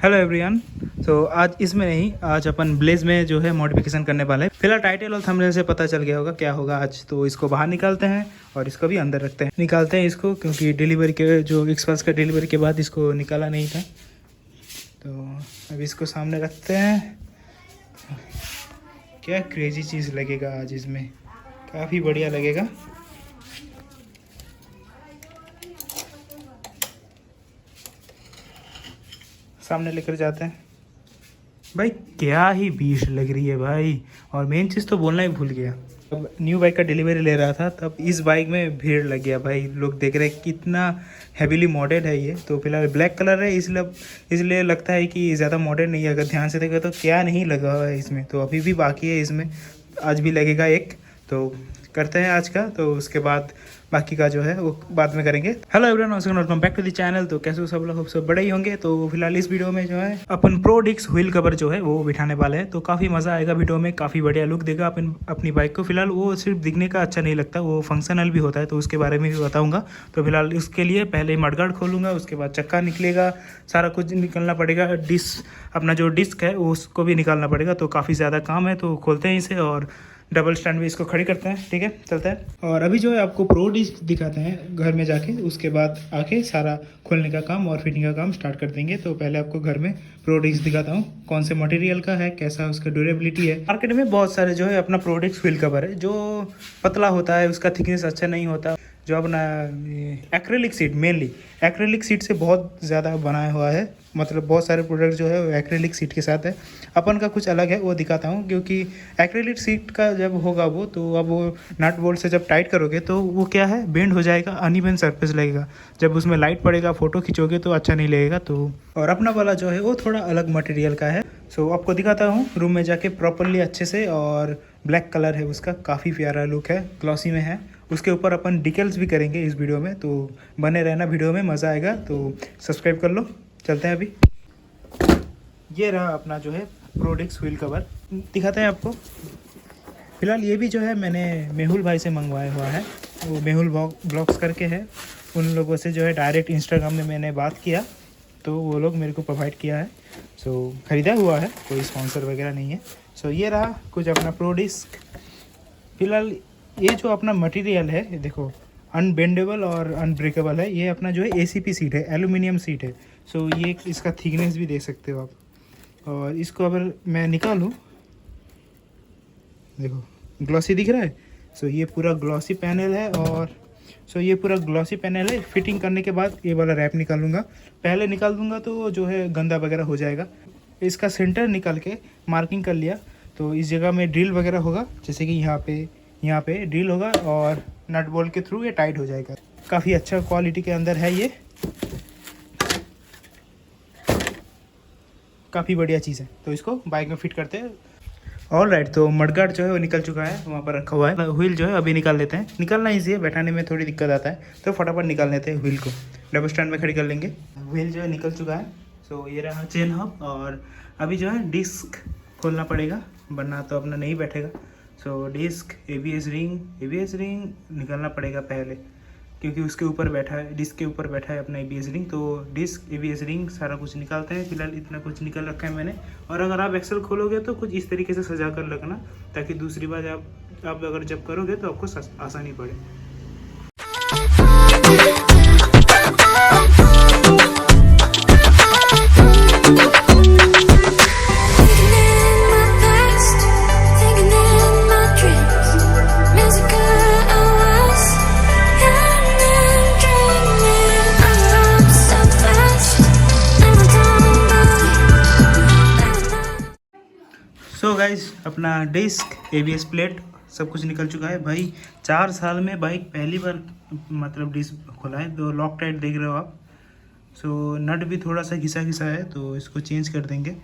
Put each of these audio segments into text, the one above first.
Hello everyone. तो आज इसमें नहीं, आज अपन ब्लेज में जो है मॉडिफिकेशन करने वाले हैं। फिलहाल टाइटल और थंबनेल से पता चल गया होगा क्या होगा आज। तो इसको बाहर निकालते हैं और इसको भी अंदर रखते हैं। निकालते हैं इसको क्योंकि डिलीवरी के जो एक्सपास का डिलीवरी के बाद इसको निकाला नहीं था। तो अभी इसको सामने रखते हैं। क्या क्रेजी चीज़ लगेगा आज इसमें, काफ़ी बढ़िया लगेगा। सामने लेकर जाते हैं। भाई क्या ही भीड़ लग रही है भाई। और मेन चीज़ तो बोलना ही भूल गया, अब न्यू बाइक का डिलीवरी ले रहा था तब इस बाइक में भीड़ लग गया भाई। लोग देख रहे हैं कितना हैवीली मॉडेड है ये। तो फिलहाल ब्लैक कलर है इसलिए लगता है कि ज़्यादा मॉडेड नहीं है। अगर ध्यान से देखो तो क्या नहीं लगा हुआ है इसमें, तो अभी भी बाकी है इसमें। आज भी लगेगा एक, तो करते हैं आज का। तो उसके बाद बाकी का जो है वो बाद में करेंगे। Hello everyone, welcome back to the channel. तो कैसे हो सब लोग, सब बड़े ही होंगे। तो फिलहाल इस वीडियो में जो है अपन प्रो डिस्क व्हील कवर जो है वो बिठाने वाले हैं। तो काफ़ी मज़ा आएगा वीडियो में, काफ़ी बढ़िया लुक देगा अपन अपनी बाइक को। फिलहाल वो सिर्फ दिखने का अच्छा नहीं लगता, वो फंक्शनल भी होता है, तो उसके बारे में भी बताऊँगा। तो फिलहाल इसके लिए पहले मडगार्ड खोलूँगा, उसके बाद चक्का निकलेगा, सारा कुछ निकलना पड़ेगा। अपना जो डिस्क है उसको भी निकालना पड़ेगा। तो काफ़ी ज़्यादा काम है, तो खोलते हैं इसे और डबल स्टैंड में इसको खड़ी करते हैं। ठीक है, चलता है। और अभी जो है आपको प्रो डिस्क दिखाते हैं घर में जाके, उसके बाद आके सारा खोलने का काम और फिटिंग का काम स्टार्ट कर देंगे। तो पहले आपको घर में प्रो डिस्क दिखाता हूँ, कौन से मटेरियल का है, कैसा उसका ड्यूरेबिलिटी है। मार्केट में बहुत सारे जो है अपना प्रो डिस्क व्हील कवर है जो पतला होता है, उसका थिकनेस अच्छा नहीं होता। जो अपना acrylic seat, mainly acrylic seat से बहुत ज़्यादा बनाया हुआ है। मतलब बहुत सारे प्रोडक्ट जो है वो एक्रेलिक सीट के साथ है। अपन का कुछ अलग है, वो दिखाता हूँ। क्योंकि एक्रेलिक सीट का जब होगा वो, तो अब वो नट बोल्ट से जब टाइट करोगे तो वो क्या है, बेंड हो जाएगा, अनइवन सरफेस लगेगा। जब उसमें लाइट पड़ेगा, फ़ोटो खींचोगे तो अच्छा नहीं लगेगा। तो और अपना वाला जो है वो थोड़ा अलग मटेरियल का है। सो आपको दिखाता हूँ रूम में जाके प्रॉपरली अच्छे से। और ब्लैक कलर है उसका, काफ़ी प्यारा लुक है, ग्लॉसी में है। उसके ऊपर अपन डिटेल्स भी करेंगे इस वीडियो में, तो बने रहना, वीडियो में मज़ा आएगा। तो सब्सक्राइब कर लो। चलते हैं अभी। ये रहा अपना जो है प्रो डिस्क व्हील कवर, दिखाते हैं आपको। फिलहाल ये भी जो है मैंने मेहुल भाई से मंगवाया हुआ है, वो मेहुल ब्लॉग्स करके है। उन लोगों से जो है डायरेक्ट इंस्टाग्राम में मैंने बात किया, तो वो लोग मेरे को प्रोवाइड किया है। सो ख़रीदा हुआ है, कोई स्पॉन्सर वगैरह नहीं है। सो ये रहा कुछ अपना प्रो डिस्क। फिलहाल ये जो अपना मटेरियल है, ये देखो, अनबेंडेबल और अनब्रेकेबल है। ये अपना जो है ACP सीट है, एल्यूमिनियम सीट है। सो ये इसका थिकनेस भी देख सकते हो आप। और इसको अगर मैं निकालूँ, देखो ग्लॉसी दिख रहा है। सो ये पूरा ग्लॉसी पैनल है। और ये पूरा ग्लॉसी पैनल है। फिटिंग करने के बाद ये वाला रैप निकालूंगा, पहले निकाल दूंगा तो जो है गंदा वगैरह हो जाएगा। इसका सेंटर निकाल के मार्किंग कर लिया, तो इस जगह में ड्रिल वगैरह होगा, जैसे कि यहाँ पे ड्रिल होगा और नट बोल्ट के थ्रू ये टाइट हो जाएगा। काफ़ी अच्छा क्वालिटी के अंदर है ये, काफ़ी बढ़िया चीज़ है। तो इसको बाइक में फिट करते हैं। ऑल राइट, तो मडगार्ड जो है वो निकल चुका है, वहाँ पर रखा हुआ है। व्हील जो है अभी निकाल लेते हैं। निकालना ईजी है, बैठाने में थोड़ी दिक्कत आता है, तो फटाफट निकाल लेते हैं व्हील को। डबल स्टैंड में खड़ी कर लेंगे। व्हील जो है निकल चुका है। सो ये रहा चेन हब। और अभी जो है डिस्क खोलना पड़ेगा, वरना तो अपना नहीं बैठेगा। सो डिस्क, ABS रिंग निकालना पड़ेगा पहले, क्योंकि उसके ऊपर बैठा है, डिस्क के ऊपर बैठा है अपना ABS रिंग। तो डिस्क, ABS रिंग सारा कुछ निकालते हैं। फिलहाल इतना कुछ निकल रखा है मैंने। और अगर आप एक्सेल खोलोगे तो कुछ इस तरीके से सजा कर रखना, ताकि दूसरी बार आप अगर जब करोगे तो आपको आसानी पड़े। सो गाइस, अपना डिस्क, ABS प्लेट सब कुछ निकल चुका है भाई। 4 साल में बाइक पहली बार मतलब डिस्क खोला है। तो लॉक टाइट देख रहे हो आप। सो नट भी थोड़ा सा घिसा है, तो इसको चेंज कर देंगे।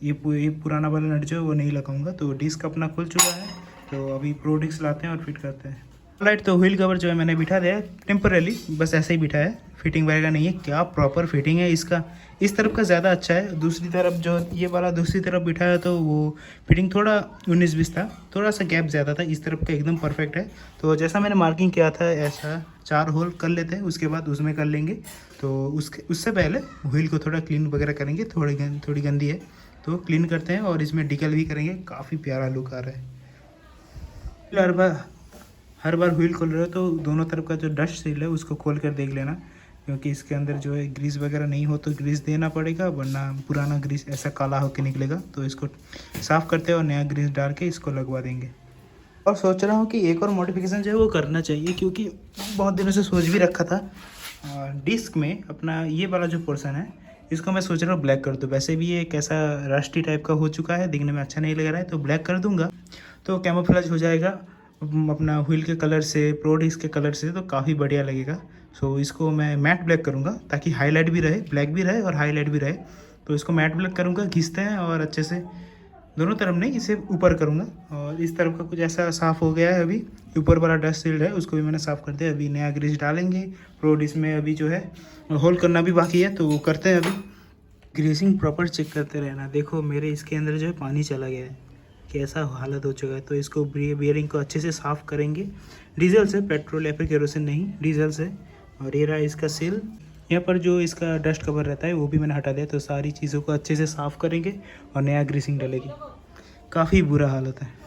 ये पुराना वाला नट जो है वो नहीं लगाऊंगा। तो डिस्क अपना खुल चुका है, तो अभी प्रो डिस्क लाते हैं और फिट करते हैं। राइट, तो व्हील कवर जो है मैंने बिठा दिया है टेम्पररी, बस ऐसे ही बिठा है, फिटिंग वगैरह नहीं है। क्या प्रॉपर फिटिंग है इसका, इस तरफ का ज़्यादा अच्छा है। दूसरी तरफ जो ये वाला दूसरी तरफ बिठाया तो वो फिटिंग थोड़ा 19-20 था, थोड़ा सा गैप ज़्यादा था। इस तरफ का एकदम परफेक्ट है। तो जैसा मैंने मार्किंग किया था ऐसा 4 होल कर लेते हैं, उसके बाद उसमें कर लेंगे। तो उससे पहले व्हील को थोड़ा क्लीन वगैरह करेंगे, थोड़ी गंदी है तो क्लीन करते हैं और इसमें डिकल भी करेंगे। काफ़ी प्यारा लुक आ रहा है। हर बार व्हील खोल रहे हो तो दोनों तरफ का जो डस्ट सील है उसको खोल कर देख लेना, क्योंकि इसके अंदर जो है ग्रीस वगैरह नहीं हो तो ग्रीस देना पड़ेगा, वरना पुराना ग्रीस ऐसा काला होकर निकलेगा। तो इसको साफ़ करते हैं और नया ग्रीस डाल के इसको लगवा देंगे। और सोच रहा हूँ कि एक और मॉडिफिकेशन जो है वो करना चाहिए, क्योंकि बहुत दिनों से सोच भी रखा था। डिस्क में अपना ये वाला जो पोर्शन है इसको मैं सोच रहा हूँ ब्लैक कर दूँ। वैसे भी ये कैसा रस्टी टाइप का हो चुका है, दिखने में अच्छा नहीं लग रहा है, तो ब्लैक कर दूँगा तो कैमोफ्लेज हो जाएगा अपना व्हील के कलर से, प्रो डिस्क के कलर से, तो काफ़ी बढ़िया लगेगा। सो इसको मैं मैट ब्लैक करूँगा ताकि हाईलाइट भी रहे, ब्लैक भी रहे और हाईलाइट भी रहे। तो इसको मैट ब्लैक करूँगा, घिसते हैं और अच्छे से दोनों तरफ नहीं, इसे ऊपर करूँगा। और इस तरफ का कुछ ऐसा साफ़ हो गया है। अभी ऊपर वाला डस्ट सील्ड है उसको भी मैंने साफ़ कर दिया। अभी नया ग्रीस डालेंगे। प्रो डिस्क में अभी जो है होल करना भी बाकी है, तो वो करते हैं अभी। ग्रीसिंग प्रॉपर चेक करते रहना। देखो मेरे इसके अंदर जो है पानी चला गया है, कैसा हालत हो चुका है। तो इसको बियरिंग को अच्छे से साफ़ करेंगे डीजल से, पेट्रोल या फिर केरोसिन नहीं, डीजल से। और ये रहा इसका सील। यहाँ पर जो इसका डस्ट कवर रहता है वो भी मैंने हटा दिया। तो सारी चीज़ों को अच्छे से साफ़ करेंगे और नया ग्रीसिंग डलेगी। काफ़ी बुरा हालत है।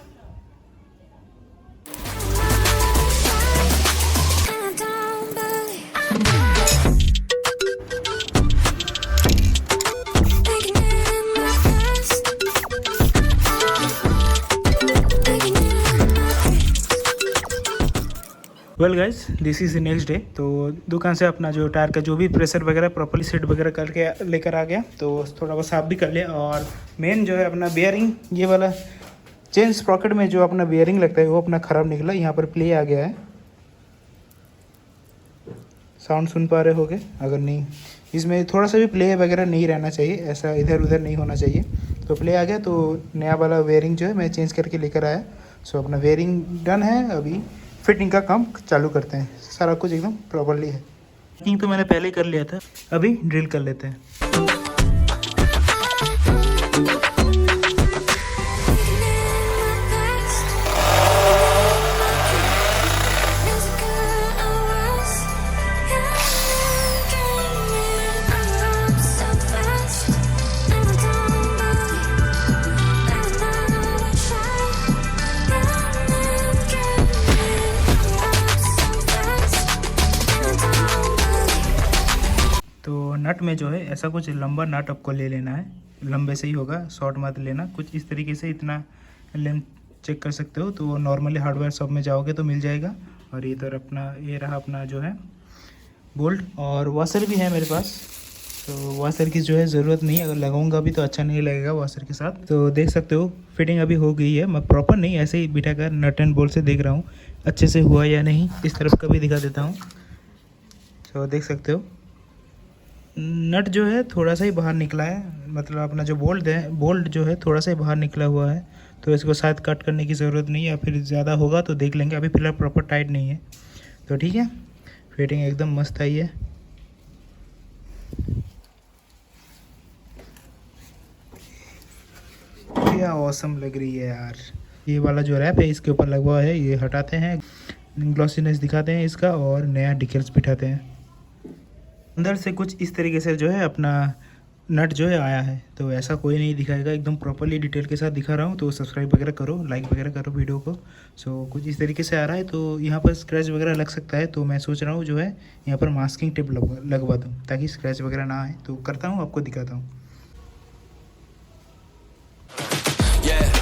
Well guys, this is the next day. तो दुकान से अपना जो टायर का जो भी प्रेशर वगैरह प्रॉपर्ली सेट वगैरह करके लेकर आ गया, तो थोड़ा बहुत साफ भी कर लिया। और मेन जो है अपना बेयरिंग, ये वाला चेन स्प्रॉकेट में जो अपना बेयरिंग लगता है वो अपना ख़राब निकला। यहाँ पर प्ले आ गया है, साउंड सुन पा रहे होगे। अगर नहीं, इसमें थोड़ा सा भी प्ले वगैरह नहीं रहना चाहिए, ऐसा इधर उधर नहीं होना चाहिए। तो प्ले आ गया, तो नया वाला वेयरिंग जो है मैं चेंज करके लेकर आया। सो अपना वेयरिंग डन है। अभी फिटिंग का काम चालू करते हैं। सारा कुछ एकदम प्रॉपर्ली है। फिटिंग तो मैंने पहले कर लिया था, अभी ड्रिल कर लेते हैं। तो नट में जो है ऐसा कुछ लंबा नट आपको ले लेना है, लंबे से ही होगा, शॉर्ट मत लेना। कुछ इस तरीके से इतना लेंथ चेक कर सकते हो, तो नॉर्मली हार्डवेयर शॉप में जाओगे तो मिल जाएगा। और इधर अपना ये रहा अपना जो है बोल्ट, और वाशर भी है मेरे पास। तो वाशर की जो है ज़रूरत नहीं, अगर लगाऊंगा भी तो अच्छा नहीं लगेगा वाशर के साथ। तो देख सकते हो फिटिंग अभी हो गई है। मैं प्रॉपर नहीं, ऐसे ही बिठा कर नट एंड बोल्ट से देख रहा हूँ अच्छे से हुआ या नहीं। इस तरफ का भी दिखा देता हूँ। तो देख सकते हो नट जो है थोड़ा सा ही बाहर निकला है, मतलब अपना जो बोल्ट जो है थोड़ा सा ही बाहर निकला हुआ है। तो इसको शायद कट करने की ज़रूरत नहीं है, या फिर ज़्यादा होगा तो देख लेंगे। अभी फिलहाल प्रॉपर टाइट नहीं है, तो ठीक है। फिटिंग एकदम मस्त आई है। क्या ऑसम लग रही है यार। ये वाला जो रैप है इसके ऊपर लगा हुआ है, ये हटाते हैं, ग्लॉसीनेस दिखाते हैं इसका, और नया डिकेल्स बिठाते हैं। अंदर से कुछ इस तरीके से जो है अपना नट जो है आया है। तो ऐसा कोई नहीं दिखाएगा, एकदम प्रॉपर्ली डिटेल के साथ दिखा रहा हूँ। तो सब्सक्राइब वगैरह करो, लाइक वगैरह करो वीडियो को। सो कुछ इस तरीके से आ रहा है। तो यहाँ पर स्क्रैच वगैरह लग सकता है, तो मैं सोच रहा हूँ जो है यहाँ पर मास्किंग टेप लगवा दूँ ताकि स्क्रैच वगैरह ना आए। तो करता हूँ, आपको दिखाता हूँ।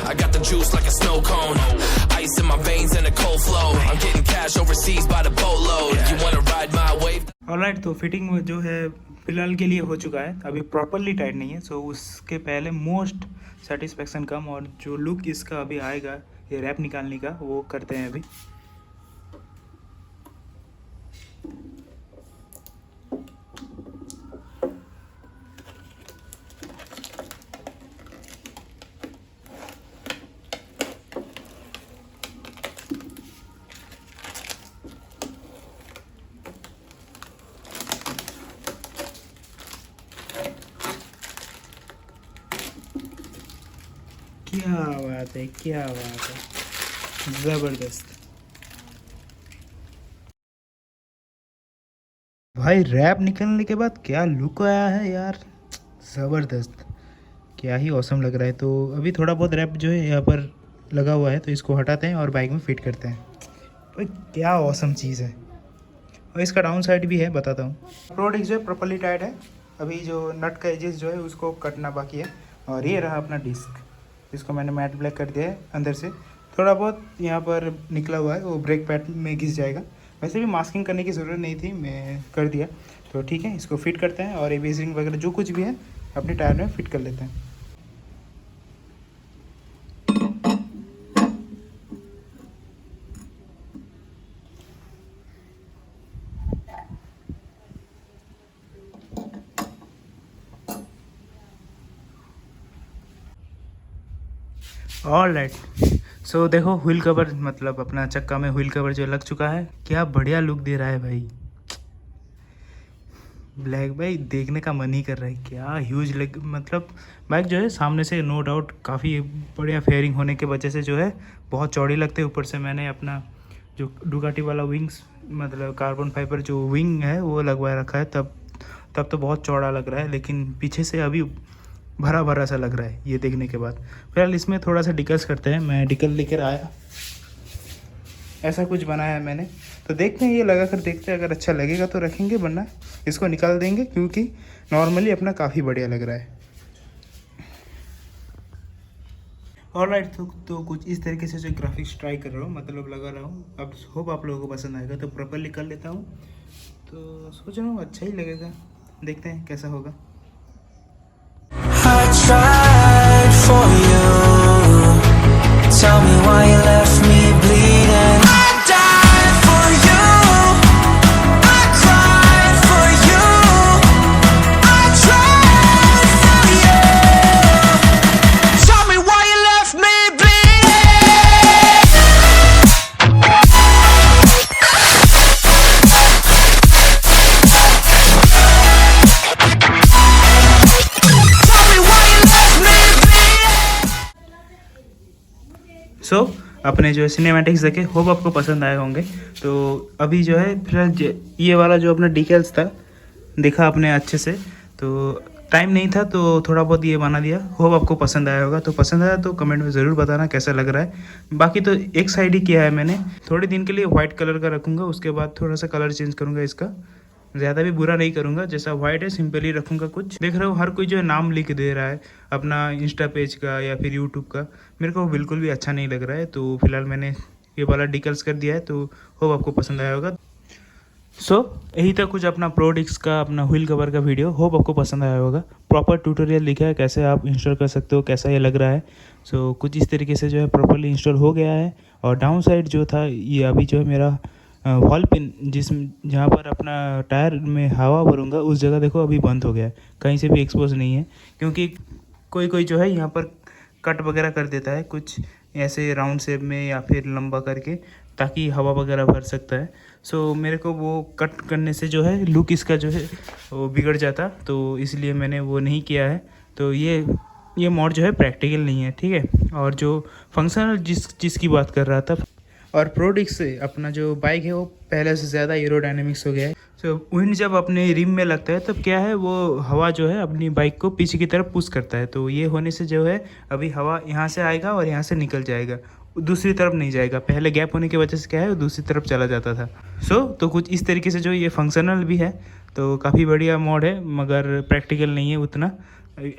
I got the juice like a snow cone. Ice in my veins and a cold flow. I'm getting cash overseas by the boatload. You wanna ride my wave? Alright, तो फिटिंग जो है फिलहाल के लिए हो चुका है, अभी प्रॉपरली टाइट नहीं है। सो उसके पहले मोस्ट सेटिस्फेक्शन कम और जो लुक इसका अभी आएगा ये रैप निकालने का, वो करते हैं अभी। क्या बात है, क्या बात है, ज़बरदस्त। भाई रैप निकलने के बाद क्या लुक आया है यार, ज़बरदस्त, क्या ही औसम लग रहा है। तो अभी थोड़ा बहुत रैप जो है यहाँ पर लगा हुआ है, तो इसको हटाते हैं और बाइक में फिट करते हैं। भाई क्या औसम चीज़ है। और इसका डाउन साइड भी है, बताता हूँ। प्रोडक्ट जो है प्रॉपर्ली टाइट है, अभी जो नट का एजेस जो है उसको कटना बाकी है। और ये रहा अपना डिस्क, इसको मैंने मैट ब्लैक कर दिया है अंदर से। थोड़ा बहुत यहाँ पर निकला हुआ है, वो ब्रेक पैड में घिस जाएगा। वैसे भी मास्किंग करने की ज़रूरत नहीं थी, मैं कर दिया। तो ठीक है, इसको फिट करते हैं और एबीएस रिंग वगैरह जो कुछ भी है अपने टायर में फिट कर लेते हैं। ऑल राइट, सो देखो व्हील कवर, मतलब अपना चक्का में व्हील कवर जो लग चुका है, क्या बढ़िया लुक दे रहा है भाई। ब्लैक भाई देखने का मन ही कर रहा है, क्या ह्यूज लग, मतलब बाइक जो है सामने से नो डाउट काफ़ी बढ़िया फेयरिंग होने की वजह से जो है बहुत चौड़ी लगते हैं। ऊपर से मैंने अपना जो डुकाटी वाला विंग्स, मतलब कार्बन फाइबर जो विंग है वो लगवा रखा है, तब तो बहुत चौड़ा लग रहा है, लेकिन पीछे से अभी भरा भरा सा लग रहा है ये देखने के बाद। फिलहाल इसमें थोड़ा सा डिकल्स करते हैं, मैं डिकल लेकर आया, ऐसा कुछ बनाया है मैंने। तो देखते हैं, ये लगा कर देखते हैं, अगर अच्छा लगेगा तो रखेंगे, वरना इसको निकाल देंगे, क्योंकि नॉर्मली अपना काफ़ी बढ़िया लग रहा है। ऑलराइट, तो कुछ इस तरीके से जो ग्राफिक्स ट्राई कर रहा हूँ, मतलब लगा रहा हूँ। अब होप आप लोगों को पसंद आएगा, तो प्रॉपरली कर लेता हूँ। तो सोच रहा हूँ अच्छा ही लगेगा, देखते हैं कैसा होगा। I tried for you. Tell me why you left me bleeding. I died for you. I cried for you. I tried for you. Tell me why you left me bleeding. सो अपने जो सिनेमैटिक्स देखे, hope आपको पसंद आए होंगे। तो अभी जो है फिर ये वाला जो अपना डिटेल्स था देखा आपने अच्छे से, तो टाइम नहीं था तो थोड़ा बहुत ये बना दिया। होप आपको पसंद आया होगा, तो पसंद आया तो कमेंट में ज़रूर बताना कैसा लग रहा है। बाकी तो एक साइड ही किया है मैंने, थोड़े दिन के लिए वाइट कलर का रखूँगा, उसके बाद थोड़ा सा कलर चेंज करूँगा इसका, ज़्यादा भी बुरा नहीं करूँगा, जैसा वाइट है सिंपली रखूँगा। कुछ देख रहे हो हर कोई जो है नाम लिख दे रहा है अपना इंस्टा पेज का या फिर यूट्यूब का, मेरे को बिल्कुल भी अच्छा नहीं लग रहा है। तो फिलहाल मैंने ये वाला डिकल्स कर दिया है, तो होप आपको पसंद आया होगा। सो यही था कुछ अपना प्रोडक्ट्स का, अपना व्हील कवर का वीडियो, होप आपको पसंद आया होगा। प्रॉपर ट्यूटोरियल लिखा है कैसे आप इंस्टॉल कर सकते हो, कैसा ये लग रहा है। सो कुछ इस तरीके से जो है प्रॉपरली इंस्टॉल हो गया है। और डाउन साइड जो था ये अभी जो है मेरा वॉल पिन, जहाँ पर अपना टायर में हवा भरूँगा उस जगह देखो अभी बंद हो गया है, कहीं से भी एक्सपोज नहीं है, क्योंकि कोई जो है यहाँ पर कट वगैरह कर देता है कुछ ऐसे राउंड शेप में या फिर लंबा करके, ताकि हवा वगैरह भर सकता है। सो मेरे को वो कट करने से जो है लुक इसका जो है वो बिगड़ जाता, तो इसलिए मैंने वो नहीं किया है। तो ये मॉड जो है प्रैक्टिकल नहीं है, ठीक है। और जो फंक्शनल जिस चीज़ की बात कर रहा था, और प्रोडक्ट से अपना जो बाइक है वो पहले से ज़्यादा एरोडायनेमिक्स हो गया है। सो विंड जब अपने रिम में लगता है तब क्या है, वो हवा जो है अपनी बाइक को पीछे की तरफ पुश करता है। तो ये होने से जो है अभी हवा यहाँ से आएगा और यहाँ से निकल जाएगा, दूसरी तरफ नहीं जाएगा। पहले गैप होने की वजह से क्या है वो दूसरी तरफ चला जाता था। तो कुछ इस तरीके से जो ये फंक्शनल भी है, तो काफ़ी बढ़िया मॉड है, मगर प्रैक्टिकल नहीं है उतना।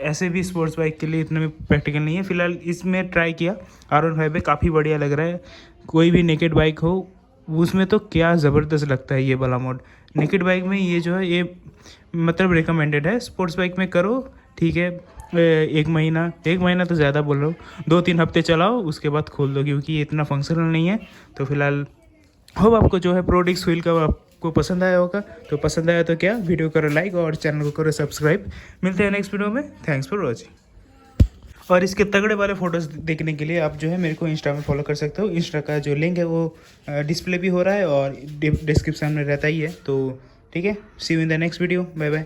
ऐसे भी स्पोर्ट्स बाइक के लिए इतना भी प्रैक्टिकल नहीं है। फिलहाल इसमें ट्राई किया, R15 पे काफ़ी बढ़िया लग रहा है। कोई भी नेकेड बाइक हो उसमें तो क्या ज़बरदस्त लगता है ये वाला मॉड। नेकेड बाइक में ये जो है ये मतलब रिकमेंडेड है, स्पोर्ट्स बाइक में करो ठीक है। एक महीना तो ज़्यादा बोल रहा हूँ, 2-3 हफ्ते चलाओ उसके बाद खोल दो, क्योंकि ये इतना फंक्शनल नहीं है। तो फिलहाल होप आपको जो है प्रोडक्ट्स व्हील का आपको पसंद आया होगा। तो पसंद आया तो क्या, वीडियो करो लाइक और चैनल को करो सब्सक्राइब। मिलते हैं नेक्स्ट वीडियो में, थैंक्स फॉर वॉचिंग। और इसके तगड़े वाले फ़ोटोज़ देखने के लिए आप जो है मेरे को इंस्टा में फॉलो कर सकते हो। इंस्टा का जो लिंक है वो डिस्प्ले भी हो रहा है और डिस्क्रिप्शन में रहता ही है। तो ठीक है, see you in the next video, bye bye.